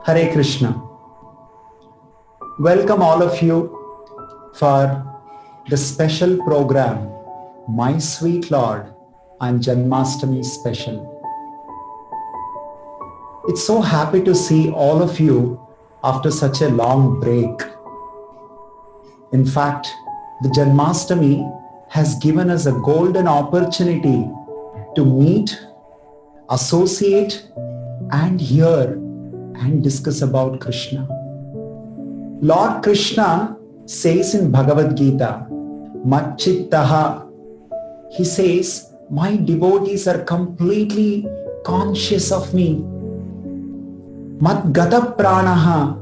Hare Krishna. Welcome all of you for the special program, My Sweet Lord and Janmashtami Special. It's so happy to see all of you after such a long break. In fact, the Janmashtami has given us a golden opportunity to meet, associate, and hear and discuss about Krishna. Lord Krishna says in Bhagavad Gita, Macchittaha, he says, my devotees are completely conscious of me. Madgata pranaha,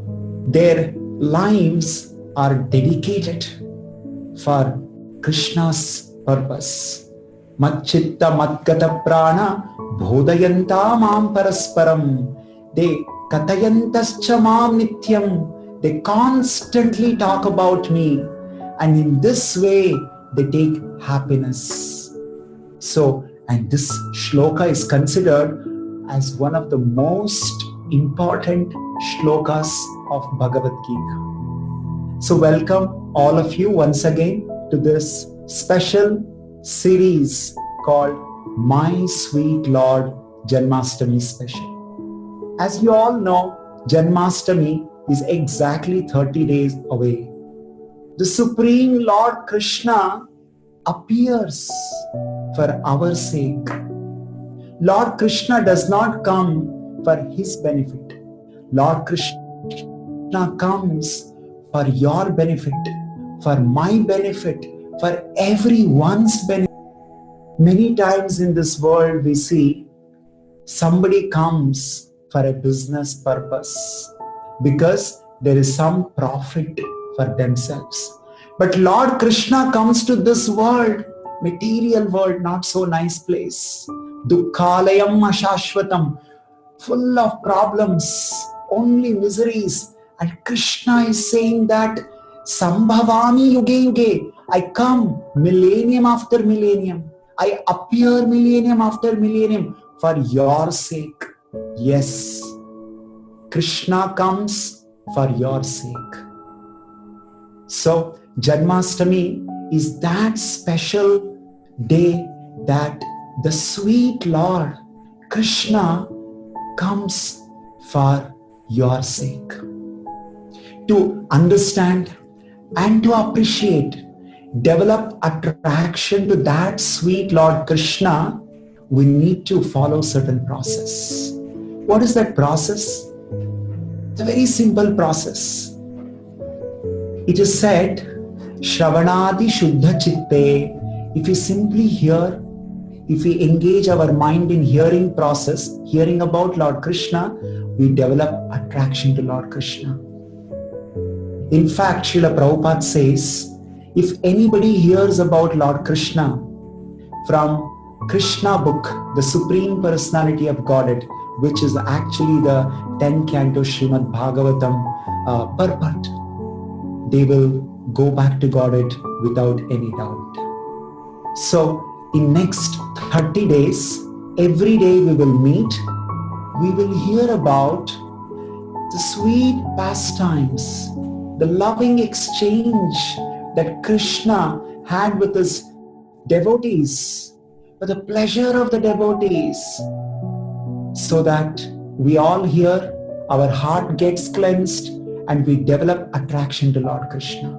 their lives are dedicated for Krishna's purpose. Macchitta madgata prana bodhayanta mam parasparam. They katayantascha mam nityam. They constantly talk about me, and in this way they take happiness. So, and this shloka is considered as one of the most important shlokas of Bhagavad Gita. So welcome all of you once again to this special series called My Sweet Lord Janmashtami Special. As you all know, Janmashtami is exactly 30 days away. The Supreme Lord Krishna appears for our sake. Lord Krishna does not come for his benefit. Lord Krishna comes for your benefit, for my benefit, for everyone's benefit. Many times in this world we see somebody comes for a business purpose, because there is some profit for themselves. But Lord Krishna comes to this world, material world, not so nice place. Dukkhalayam ashashvatam, full of problems, only miseries. And Krishna is saying that Sambhavami yuge yuge, I come millennium after millennium. I appear millennium after millennium for your sake. Yes, Krishna comes for your sake. So, Janmashtami is that special day that the sweet Lord Krishna comes for your sake. To understand and to appreciate, develop attraction to that sweet Lord Krishna, we need to follow certain process. What is that process? It's a very simple process. It is said, Shravanadi Shuddha Chitte. If we simply hear, if we engage our mind in hearing process, hearing about Lord Krishna, we develop attraction to Lord Krishna. In fact, Srila Prabhupada says, if anybody hears about Lord Krishna from Krishna book, the Supreme Personality of Godhead, which is actually the 10 canto Srimad Bhagavatam purport, they will go back to Godhead without any doubt. So in next 30 days, every day we will meet, we will hear about the sweet pastimes, the loving exchange that Krishna had with his devotees, for the pleasure of the devotees, so that we all hear, our heart gets cleansed, and we develop attraction to Lord Krishna.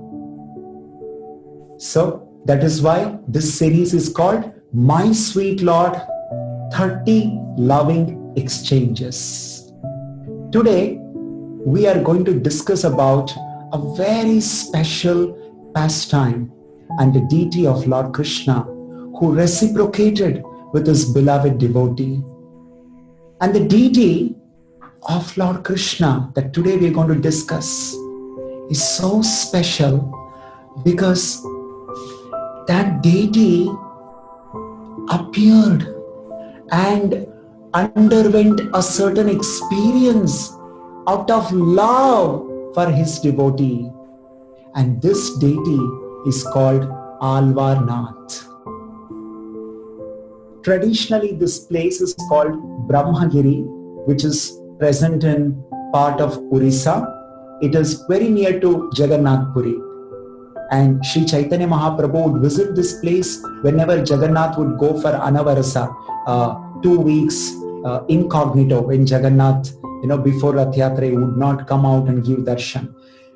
So that is why this series is called My Sweet Lord, 30 Loving Exchanges. Today, we are going to discuss about a very special pastime and the deity of Lord Krishna, who reciprocated with his beloved devotee. And the deity of Lord Krishna that today we are going to discuss is so special because that deity appeared and underwent a certain experience out of love for his devotee. And this deity is called Alvarnath. Traditionally, this place is called Brahmagiri, which is present in part of Orissa. It is very near to Jagannath Puri. And Sri Chaitanya Mahaprabhu would visit this place whenever Jagannath would go for Anavarasa, 2 weeks incognito when Jagannath, before Rath Yatra, he would not come out and give darshan.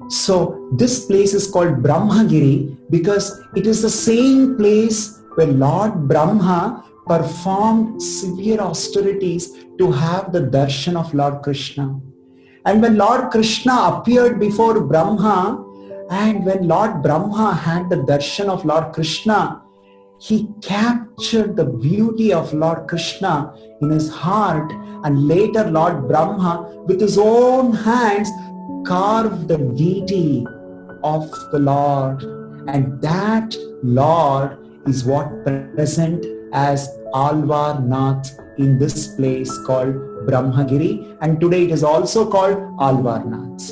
So this place is called Brahmagiri because it is the same place where Lord Brahma performed severe austerities to have the darshan of Lord Krishna. And when Lord Krishna appeared before Brahma, and when Lord Brahma had the darshan of Lord Krishna, he captured the beauty of Lord Krishna in his heart, and later Lord Brahma with his own hands carved the deity of the Lord, and that Lord is what present as Alvar Nath in this place called Brahmagiri, and today it is also called Alvar Nath.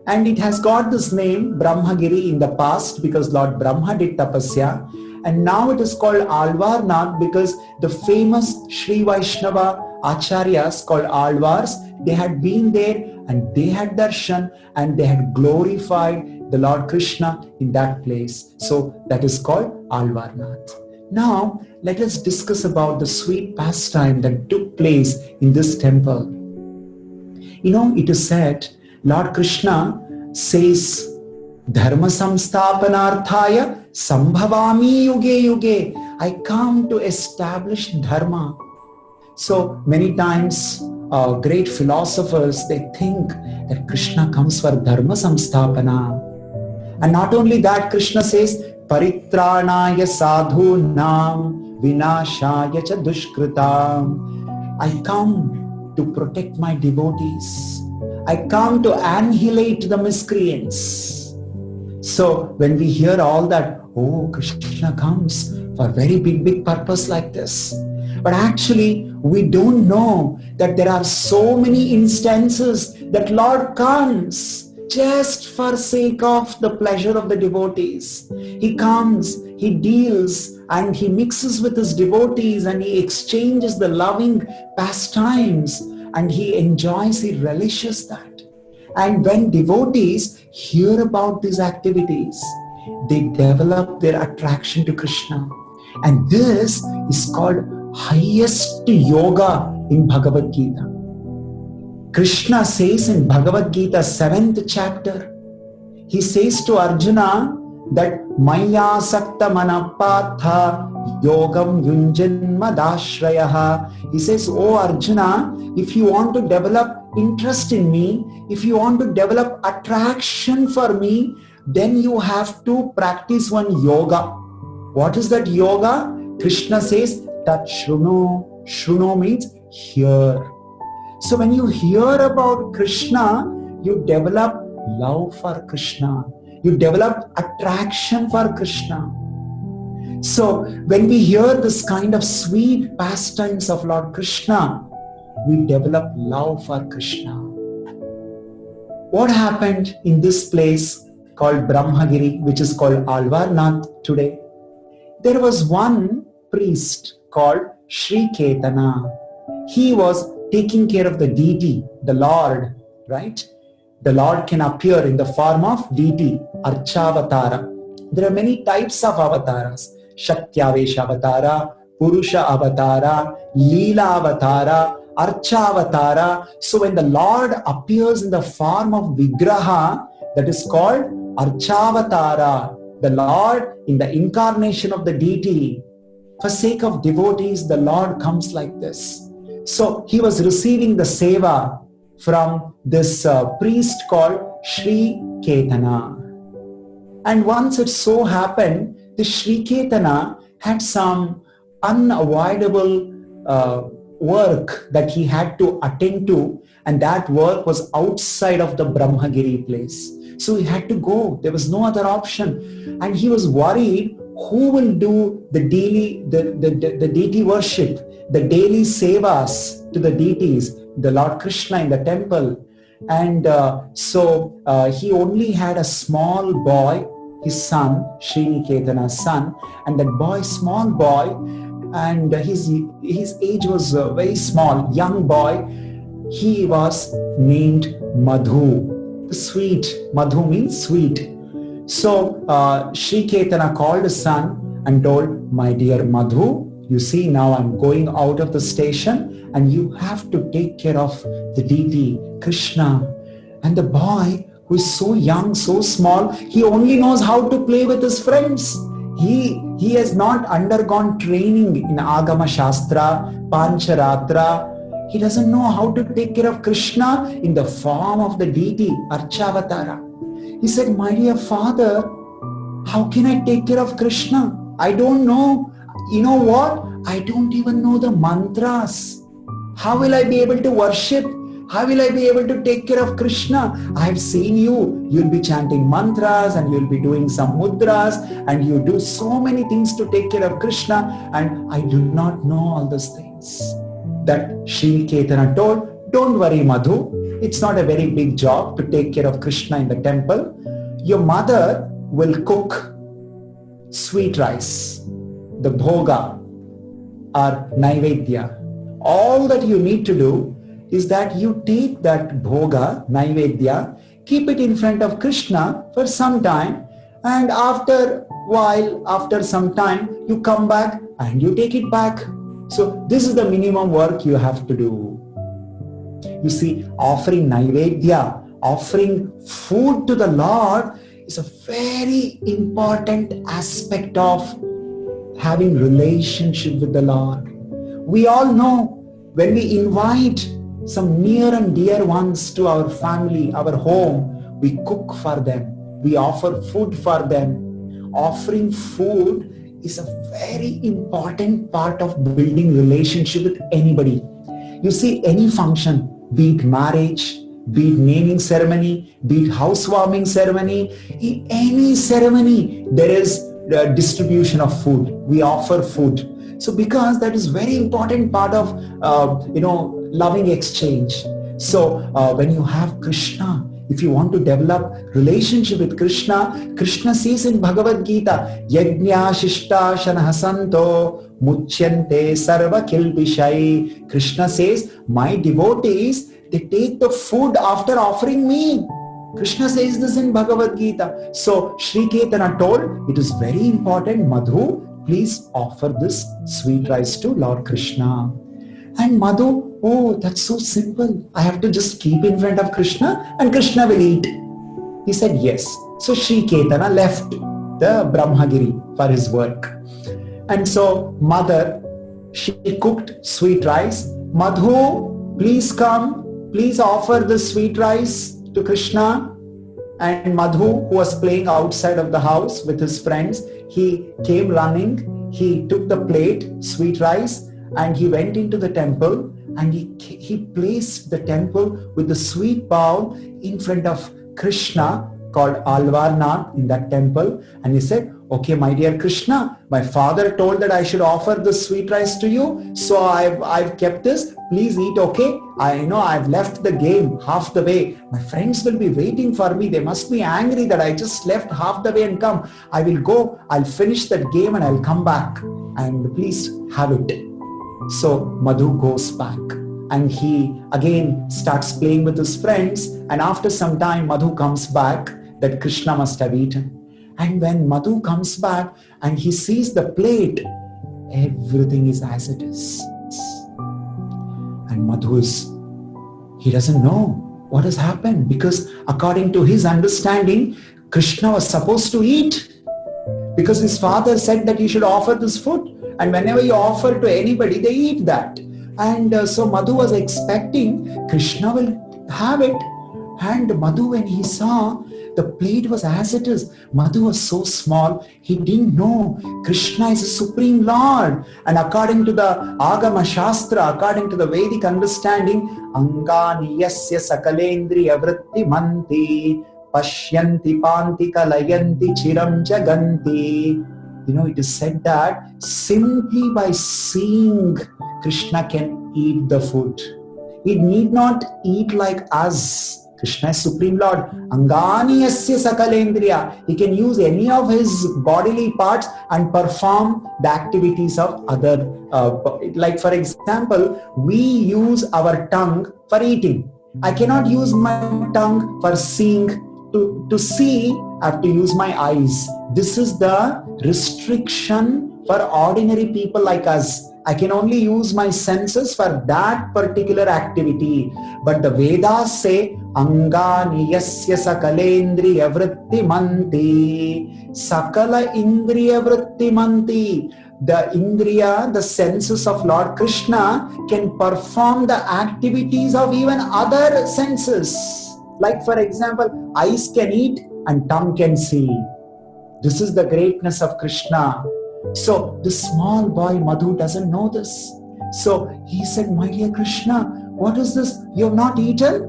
And it has got this name Brahmagiri in the past because Lord Brahma did tapasya, and now it is called Alvar Nath because the famous Sri Vaishnava Acharyas called Alvars, they had been there and they had darshan and they had glorified the Lord Krishna in that place. So that is called Alvar Nath. Now let us discuss about the sweet pastime that took place in this temple. It is said Lord Krishna says, Dharma samsthapanarthaya sambhavami yuge yuge. I come to establish Dharma. So many times great philosophers, they think that Krishna comes for Dharma samsthapana. And not only that, Krishna says, Paritranaya sadhunam vinashaya cha dushkritam. I come to protect my devotees. I come to annihilate the miscreants. So when we hear all that, oh, Krishna comes for a very big purpose like this. But actually, we don't know that there are so many instances that Lord comes just for sake of the pleasure of the devotees. He comes, he deals, and he mixes with his devotees and he exchanges the loving pastimes. And he enjoys, he relishes that. And when devotees hear about these activities, they develop their attraction to Krishna. And this is called highest yoga in Bhagavad Gita. Krishna says in Bhagavad Gita 7th chapter, he says to Arjuna that Maya Sakta Manapatha Yogam Yunjanmadashrayah. He says, oh Arjuna, if you want to develop interest in me, if you want to develop attraction for me, then you have to practice one yoga. What is that yoga? Krishna says, Tat Shruno. Shruno means hear. So when you hear about Krishna, you develop love for Krishna. You develop attraction for Krishna. So when we hear this kind of sweet pastimes of Lord Krishna, we develop love for Krishna. What happened in this place called Brahmagiri, which is called Alvar Nath today? There was one priest called Sri Ketana. He was taking care of the deity, the Lord, right? The Lord can appear in the form of deity, Archavatara. There are many types of avatars. Shaktyavesh Avatara, Purusha Avatara, Leela Avatara, Archavatara. So when the Lord appears in the form of Vigraha, that is called Archavatara. The Lord in the incarnation of the deity. For sake of devotees, the Lord comes like this. So he was receiving the seva from this priest called Sri Ketana. And once it so happened, the Sri Ketana had some unavoidable work that he had to attend to, and that work was outside of the Brahmagiri place. So he had to go. There was no other option. And he was worried, who will do the daily, the deity worship, the daily sevas to the deities, the Lord Krishna in the temple. And so he only had a small boy, his son, Sri Ketana's son, and that boy, small boy, and his age was very small, young boy. he was named Madhu. The sweet, Madhu means sweet. So Sri Ketana called his son and told, my dear Madhu, you see, now I'm going out of the station and you have to take care of the deity, Krishna. And the boy, who is so young, so small, he only knows how to play with his friends. He has not undergone training in Agama Shastra, Pancharatra. He doesn't know how to take care of Krishna in the form of the deity, Archavatara. He said, my dear father, how can I take care of Krishna? I don't know. You know what? I don't even know the mantras. How will I be able to worship? How will I be able to take care of Krishna? I have seen you. You'll be chanting mantras and you'll be doing some mudras and you do so many things to take care of Krishna, and I do not know all those things. That Sri Ketana told, don't worry Madhu, it's not a very big job to take care of Krishna in the temple. Your mother will cook sweet rice, the bhoga or naivedya. All that you need to do is that you take that bhoga, naivedya, keep it in front of Krishna for some time, and after some time, you come back and you take it back. So this is the minimum work you have to do. You see, offering naivedya, offering food to the Lord is a very important aspect of having relationship with the Lord. We all know when we invite some near and dear ones to our family, our home, we cook for them. We offer food for them. Offering food is a very important part of building relationship with anybody. You see, any function, be it marriage, be it naming ceremony, be it housewarming ceremony, in any ceremony, there is the distribution of food. We offer food. So because that is very important part of, loving exchange. So when you have Krishna, if you want to develop relationship with Krishna, Krishna says in Bhagavad Gita, Yajna Shishta Shanhasanto Muchyante Sarva Kilbishai. Krishna says, my devotees, they take the food after offering me. Krishna says this in Bhagavad Gita. So Sri Ketana told, it is very important, Madhu, please offer this sweet rice to Lord Krishna. And Madhu, oh, that's so simple. I have to just keep in front of Krishna and Krishna will eat. He said yes. So Sri Ketana left the Brahmagiri for his work. And so mother, she cooked sweet rice. Madhu, please come. Please offer the sweet rice to Krishna. And Madhu, who was playing outside of the house with his friends, he came running. He took the plate, sweet rice, and he went into the temple and he placed the temple with the sweet bowl in front of Krishna called Alvarnath in that temple. And he said, okay, my dear Krishna, my father told that I should offer the sweet rice to you. So I've kept this. Please eat, okay? I know I've left the game half the way. My friends will be waiting for me. They must be angry that I just left half the way and come. I will go, I'll finish that game and I'll come back. And please have it. So Madhu goes back and he again starts playing with his friends. And after some time, Madhu comes back that Krishna must have eaten. And when Madhu comes back and he sees the plate, everything is as it is. And Madhu he doesn't know what has happened, because according to his understanding, Krishna was supposed to eat, because his father said that he should offer this food. And whenever you offer to anybody, they eat that. And so Madhu was expecting Krishna will have it. And Madhu, when he saw the plate was as it is, Madhu was so small, he didn't know Krishna is a supreme Lord. And according to the Agama Shastra, according to the Vedic understanding, Angani yasya sakalendriya vritti manti pashyanti panti kalayanti chiram jaganti. It is said that simply by seeing, Krishna can eat the food. He need not eat like us. Krishna is Supreme Lord. Angani yasya sakalendriya. He can use any of his bodily parts and perform the activities of other. Like for example, we use our tongue for eating. I cannot use my tongue for seeing. To see, I have to use my eyes. This is the restriction for ordinary people like us. I can only use my senses for that particular activity. But the Vedas say, Angani yasya sakalendriya vritti manti. Sakala indriya vritti manti. The indriya, the senses of Lord Krishna, can perform the activities of even other senses. Like for example, eyes can eat and tongue can see. This is the greatness of Krishna. So this small boy Madhu doesn't know this. So he said, my dear Krishna, what is this? You have not eaten?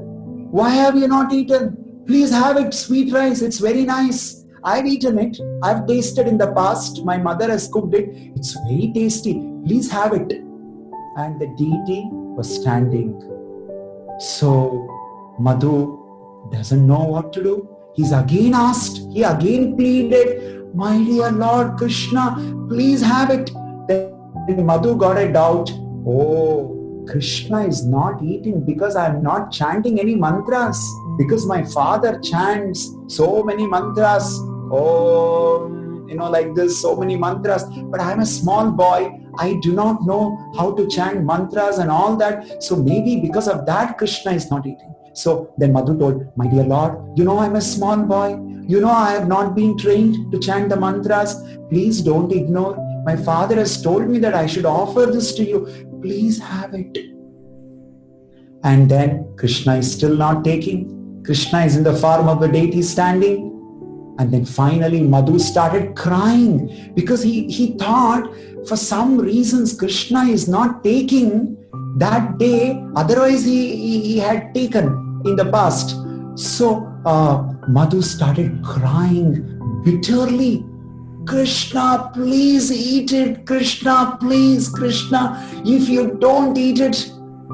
Why have you not eaten? Please have it, sweet rice. It's very nice. I've eaten it. I've tasted in the past. My mother has cooked it. It's very tasty. Please have it. And the deity was standing. So Madhu doesn't know what to do. He's again asked. He again pleaded, my dear Lord Krishna, please have it. Then Madhu got a doubt. Oh, Krishna is not eating because I'm not chanting any mantras. Because my father chants so many mantras. Oh, like this, so many mantras. But I'm a small boy. I do not know how to chant mantras and all that. So maybe because of that, Krishna is not eating. So then Madhu told, my dear Lord, I'm a small boy. I have not been trained to chant the mantras. Please don't ignore. My father has told me that I should offer this to you. Please have it. And then Krishna is still not taking. Krishna is in the form of the deity standing. And then finally Madhu started crying because he thought for some reasons Krishna is not taking that day. Otherwise he had taken in the past. So Madhu started crying bitterly. Krishna, please eat it. Krishna, please, Krishna. If you don't eat it,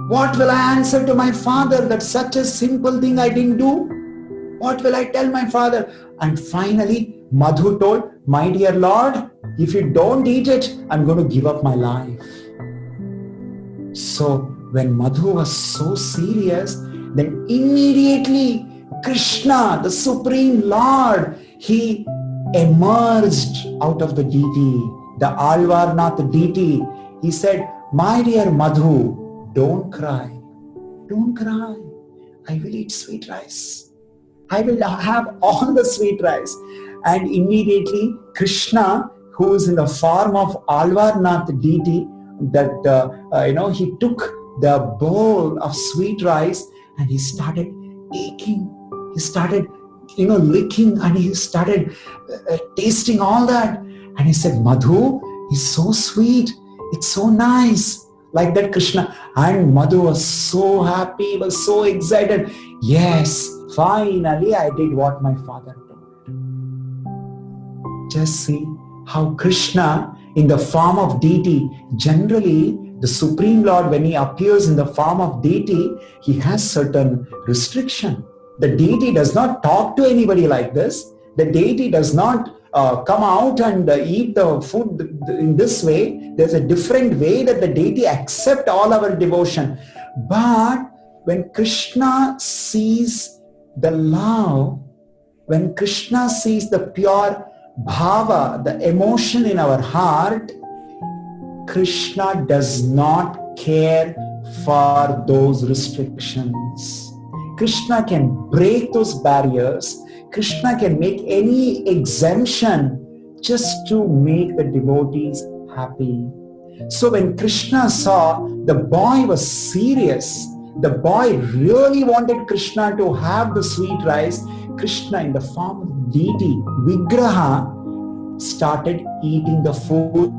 what will I answer to my father that such a simple thing I didn't do? What will I tell my father? And finally, Madhu told, my dear Lord, if you don't eat it, I'm going to give up my life. So when Madhu was so serious, then immediately Krishna, the Supreme Lord, he emerged out of the deity, the Alvarnath deity. He said, my dear Madhu, don't cry. Don't cry. I will eat sweet rice. I will have all the sweet rice. And immediately Krishna, who is in the form of Alvarnath deity, that he took the bowl of sweet rice and he started taking. He started licking, and he started tasting all that. And he said, Madhu is so sweet. It's so nice. Like that, Krishna. And Madhu was so happy, was so excited. Yes, finally I did what my father told. Just see how Krishna in the form of deity, generally the Supreme Lord, when he appears in the form of deity, he has certain restriction. The deity does not talk to anybody like this. The deity does not come out and eat the food in this way. There's a different way that the deity accepts all our devotion. But when Krishna sees the love, when Krishna sees the pure bhava, the emotion in our heart, Krishna does not care for those restrictions. Krishna can break those barriers. Krishna can make any exemption just to make the devotees happy. So when Krishna saw the boy was serious, the boy really wanted Krishna to have the sweet rice, Krishna in the form of deity, Vigraha, started eating the food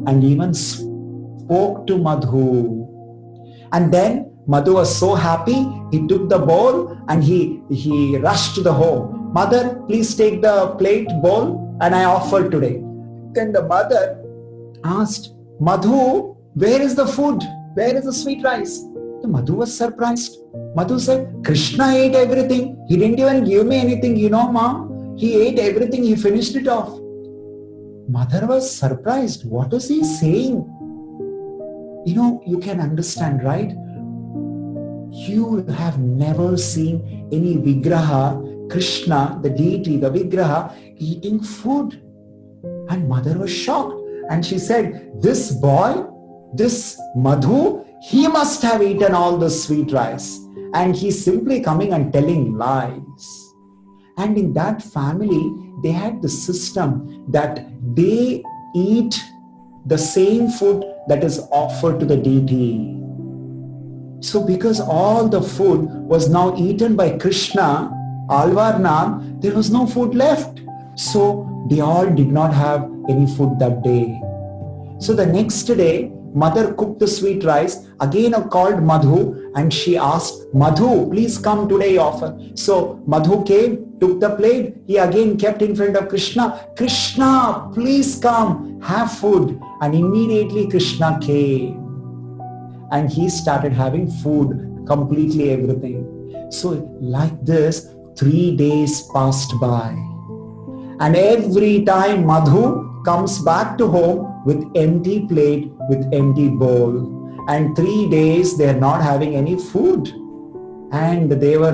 and even spoke to Madhu. And then Madhu was so happy, he took the bowl and he rushed to the home. Mother, please take the plate, bowl, and I offer today. Then the mother asked, Madhu, where is the food? Where is the sweet rice? The Madhu was surprised. Madhu said, Krishna ate everything. He didn't even give me anything. You know, mom, he ate everything. He finished it off. Mother was surprised. What is he saying? You know, you can understand, right? You have never seen any Vigraha, Krishna, the deity, the Vigraha, eating food. And mother was shocked. And she said, this boy, this Madhu, he must have eaten all the sweet rice. And he's simply coming and telling lies. And in that family, they had the system that they eat the same food that is offered to the deity. So because all the food was now eaten by Krishna, Alvarnath, there was no food left. So they all did not have any food that day. So the next day, mother cooked the sweet rice, again called Madhu, and she asked, Madhu, please come today offer. So Madhu came, took the plate, he again kept in front of Krishna. Krishna, please come, have food. And immediately Krishna came. And he started having food, completely everything. So like this, 3 days passed by. And every time Madhu comes back to home with empty plate, with empty bowl. And 3 days they are not having any food. And they were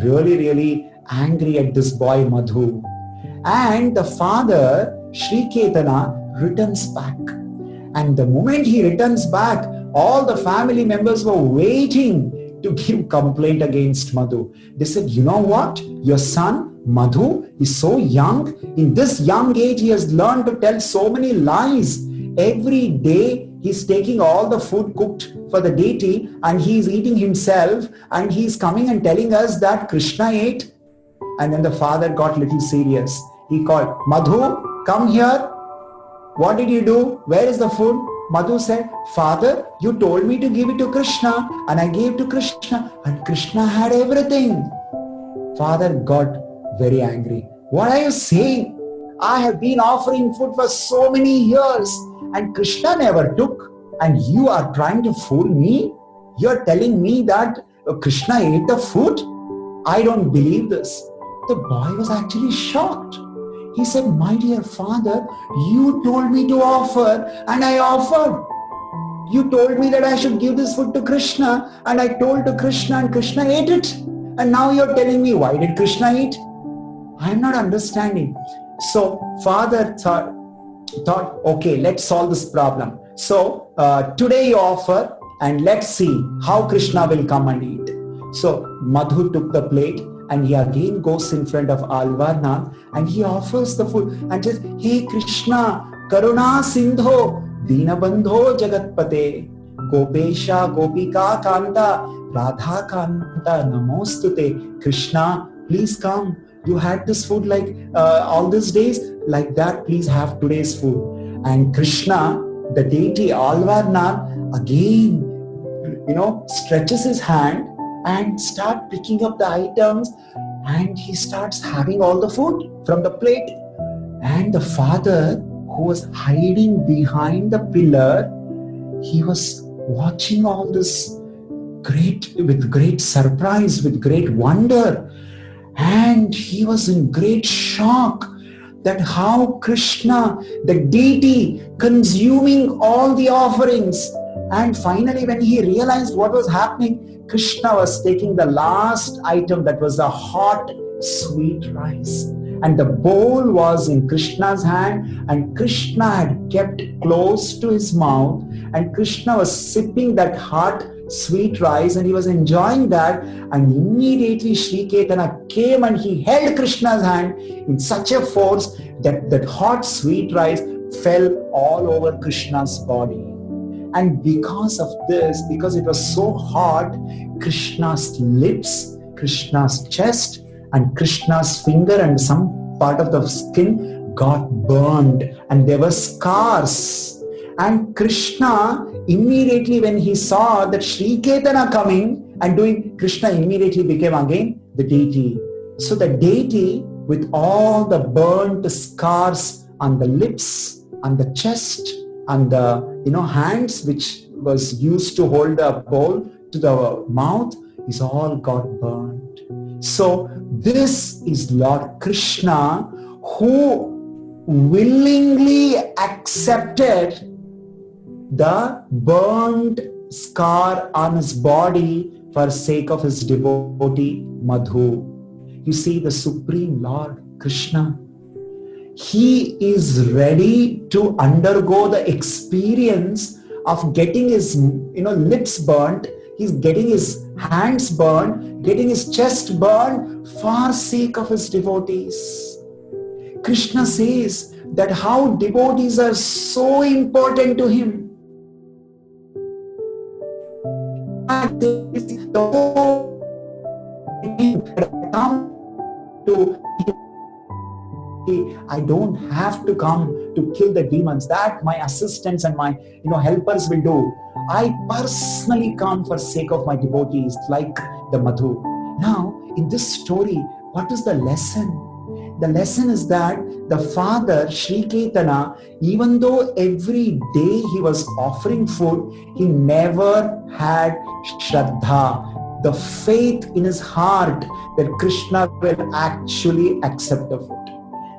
really, really angry at this boy Madhu. And the father, Sri Ketana, returns back. And the moment he returns back, all the family members were waiting to give complaint against Madhu. They said, you know what? Your son, Madhu, is so young. In this young age, he has learned to tell so many lies. Every day, he's taking all the food cooked for the deity and he's eating himself, and he's coming and telling us that Krishna ate. And then the father got little serious. He called, Madhu, come here. What did you do? Where is the food? Madhu said, Father, you told me to give it to Krishna, and I gave to Krishna, and Krishna had everything. Father got very angry. What are you saying? I have been offering food for so many years, and Krishna never took, and you are trying to fool me? You are telling me that Krishna ate the food? I don't believe this. The boy was actually shocked. He said, my dear father, you told me to offer and I offered. You told me that I should give this food to Krishna, and I told to Krishna and Krishna ate it. And now you're telling me, why did Krishna eat? I'm not understanding. So father thought, okay, let's solve this problem. So today you offer and let's see how Krishna will come and eat. So Madhu took the plate. And he again goes in front of Alvarnath and he offers the food and says, hey Krishna, Karuna Sindho, Dinabandho Jagatpate, Gopesha Gopika Kanta, Radha Kanta, Namostute. Krishna, please come. You had this food like all these days, like that, please have today's food. And Krishna, the deity Alvarnath, again, stretches his hand and start picking up the items, and he starts having all the food from the plate. And the father, who was hiding behind the pillar, he was watching all this with great surprise, with great wonder. And he was in great shock that how Krishna, the deity, consuming all the offerings. And finally, when he realized what was happening, Krishna was taking the last item, that was the hot sweet rice. And the bowl was in Krishna's hand, and Krishna had kept close to his mouth, and Krishna was sipping that hot sweet rice and he was enjoying that. And immediately Sri Ketana came and he held Krishna's hand in such a force that that hot sweet rice fell all over Krishna's body. And because of this, because it was so hot, Krishna's lips, Krishna's chest, and Krishna's finger and some part of the skin got burned, and there were scars. And Krishna, immediately when he saw that Sri Ketana coming and doing, Krishna immediately became again the deity. So the deity, with all the burnt scars on the lips, on the chest, and the hands which was used to hold the bowl, to the mouth is all got burnt. So this is Lord Krishna who willingly accepted the burned scar on his body for sake of his devotee Madhu. You see, the Supreme Lord Krishna, he is ready to undergo the experience of getting his lips burnt, he's getting his hands burned, getting his chest burned for sake of his devotees. Krishna says that how devotees are so important to him. I don't have to come to kill the demons. That my assistants and my helpers will do. I personally come for sake of my devotees, like the Madhu. Now, in this story, what is the lesson? The lesson is that the father, Sri Ketana, even though every day he was offering food, he never had Shraddha, the faith in his heart that Krishna will actually accept the food.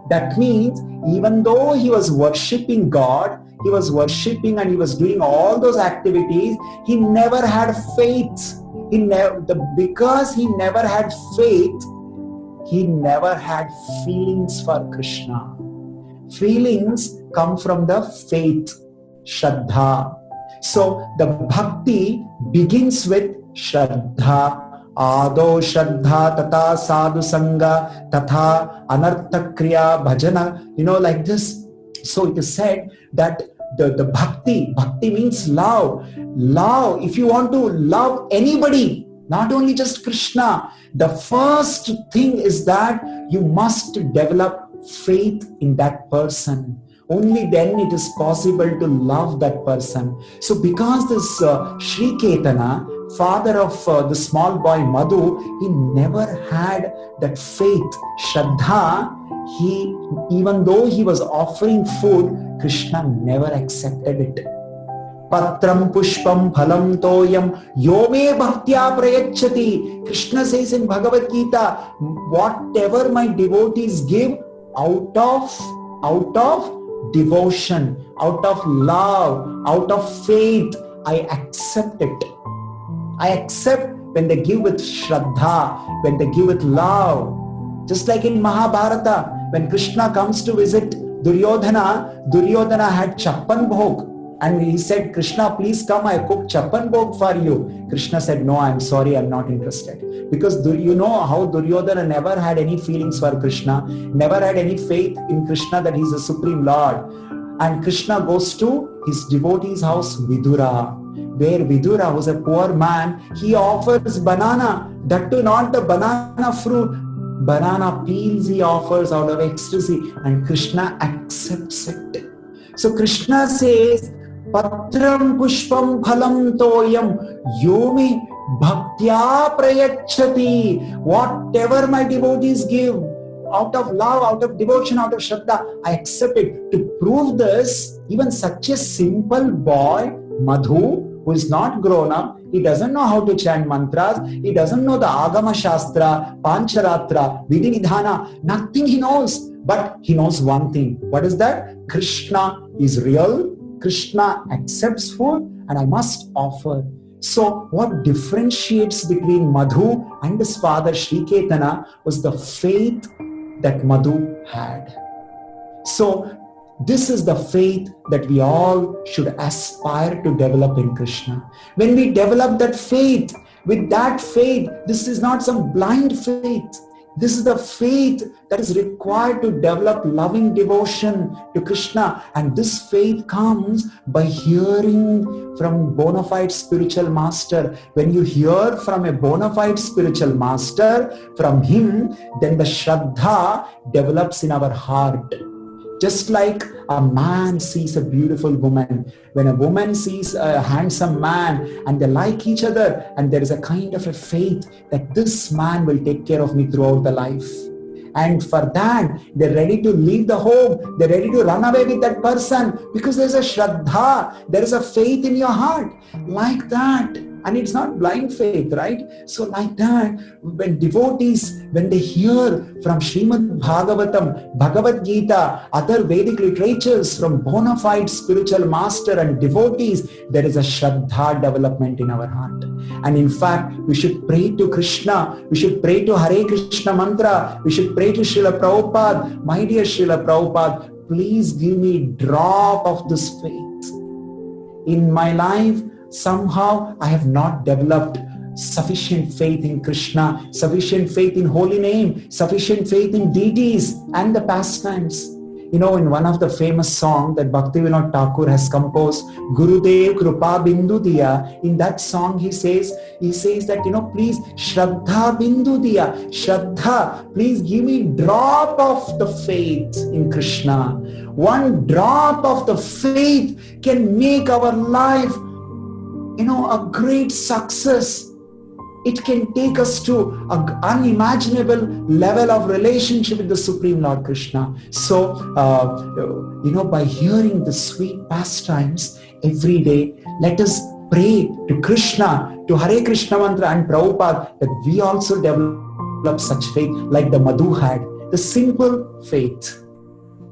That means even though he was worshipping God, he was worshipping and he was doing all those activities, he never had faith. Because he never had faith, he never had feelings for Krishna. Feelings come from the faith, Shraddha. So the bhakti begins with Shraddha. Ado Shraddha tata sadhu sangha tata anartha kriya bhajana. Like this. So it is said that the bhakti means love. Love, if you want to love anybody, not only just Krishna, the first thing is that you must develop faith in that person. Only then it is possible to love that person. So because this Sri Ketana, father of the small boy Madhu, he never had that faith, Shraddha. Even though he was offering food, Krishna never accepted it. Patram pushpam phalam toyam yome bhaktya prayachati. Krishna says in Bhagavad Gita, whatever my devotees give out of devotion, out of love, out of faith, I accept it. I accept when they give with Shraddha, when they give with love. Just like in Mahabharata, when Krishna comes to visit Duryodhana had Chappan Bhog. And he said, Krishna, please come, I cooked Chappan Bhog for you. Krishna said, no, I'm sorry, I'm not interested. Because you know how Duryodhana never had any feelings for Krishna, never had any faith in Krishna that he's the Supreme Lord. And Krishna goes to his devotee's house, Vidura, where Vidura was a poor man. He offers banana, that too not the banana fruit, banana peels he offers out of ecstasy, and Krishna accepts it. So Krishna says, Patram pushpam phalam toyam yomi bhaktya prayachati. Whatever my devotees give, out of love, out of devotion, out of Shraddha, I accept it. To prove this, even such a simple boy, Madhu, who is not grown up, he doesn't know how to chant mantras, he doesn't know the Agama Shastra, Pancharatra, Vidhi Nidhana, nothing he knows. But he knows one thing. What is that? Krishna is real. Krishna accepts food and I must offer. So what differentiates between Madhu and his father Sri Ketana was the faith that Madhu had. So this is the faith that we all should aspire to develop in Krishna. When we develop that faith, with that faith, this is not some blind faith. This is the faith that is required to develop loving devotion to Krishna. And this faith comes by hearing from bona fide spiritual master. When you hear from a bona fide spiritual master, from him, then the Shraddha develops in our heart. Just like a man sees a beautiful woman, when a woman sees a handsome man and they like each other, and there is a kind of a faith that this man will take care of me throughout the life. And for that, they're ready to leave the home, they're ready to run away with that person because there's a Shraddha, there is a faith in your heart. Like that, And it's not blind faith, right? So like that, when devotees, when they hear from Srimad Bhagavatam, Bhagavad Gita, other Vedic literatures from bona fide spiritual master and devotees, there is a Shraddha development in our heart. And in fact, we should pray to Krishna, we should pray to Hare Krishna mantra, we should pray to Srila Prabhupada. My dear Srila Prabhupada, please give me a drop of this faith. In my life, somehow I have not developed sufficient faith in Krishna, sufficient faith in holy name, sufficient faith in deities and the pastimes. You know, in one of the famous songs that Bhaktivinoda Thakur has composed, Gurudev Krupa Bindu Diya, in that song he says that, please, Shraddha Bindu Diya, Shraddha, please give me drop of the faith in Krishna. One drop of the faith can make our life, a great success. It can take us to an unimaginable level of relationship with the Supreme Lord Krishna. So, by hearing the sweet pastimes every day, let us pray to Krishna, to Hare Krishna mantra and Prabhupada, that we also develop such faith like the Madhu had, the simple faith.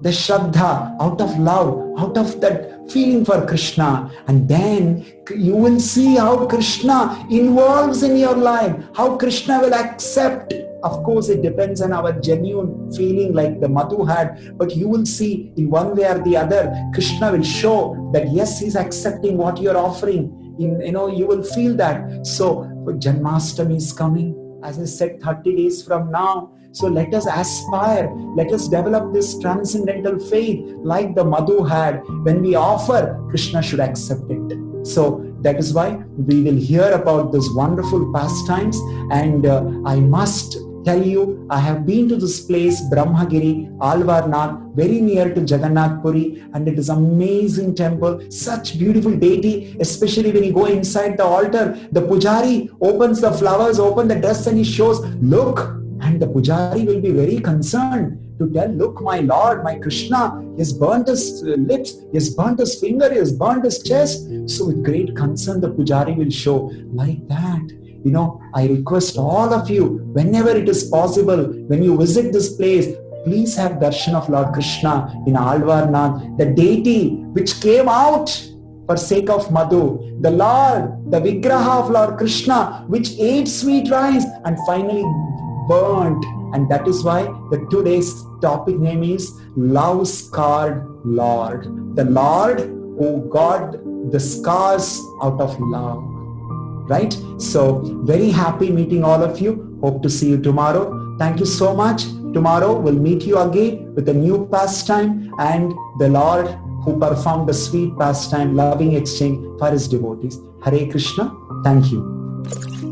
The Shraddha, out of love, out of that feeling for Krishna. And then you will see how Krishna involves in your life, how Krishna will accept. Of course, it depends on our genuine feeling like the Madhu had, but you will see in one way or the other, Krishna will show that yes, he's accepting what you're offering. You will feel that. So Janmashtami is coming, as I said, 30 days from now. So let us aspire, let us develop this transcendental faith like the Madhu had. When we offer, Krishna should accept it. So that is why we will hear about this wonderful pastimes. And I must tell you, I have been to this place, Brahmagiri, Alvarnath, very near to Jagannath Puri, and it is amazing temple, such beautiful deity, especially when you go inside the altar, the pujari opens the flowers, open the dust, and he shows, look. And the pujari will be very concerned to tell, look, my Lord, my Krishna, he has burnt his lips, he has burnt his finger, he has burnt his chest. So with great concern, the pujari will show like that. I request all of you, whenever it is possible, when you visit this place, please have darshan of Lord Krishna in Alvarnath, the deity which came out for sake of Madhu, the Lord, the Vigraha of Lord Krishna, which ate sweet rice and finally burnt. And that is why the today's topic name is Love Scarred Lord. The Lord who got the scars out of love. Right? So very happy meeting all of you. Hope to see you tomorrow. Thank you so much. Tomorrow we'll meet you again with a new pastime and the Lord who performed the sweet pastime, loving exchange for his devotees. Hare Krishna. Thank you.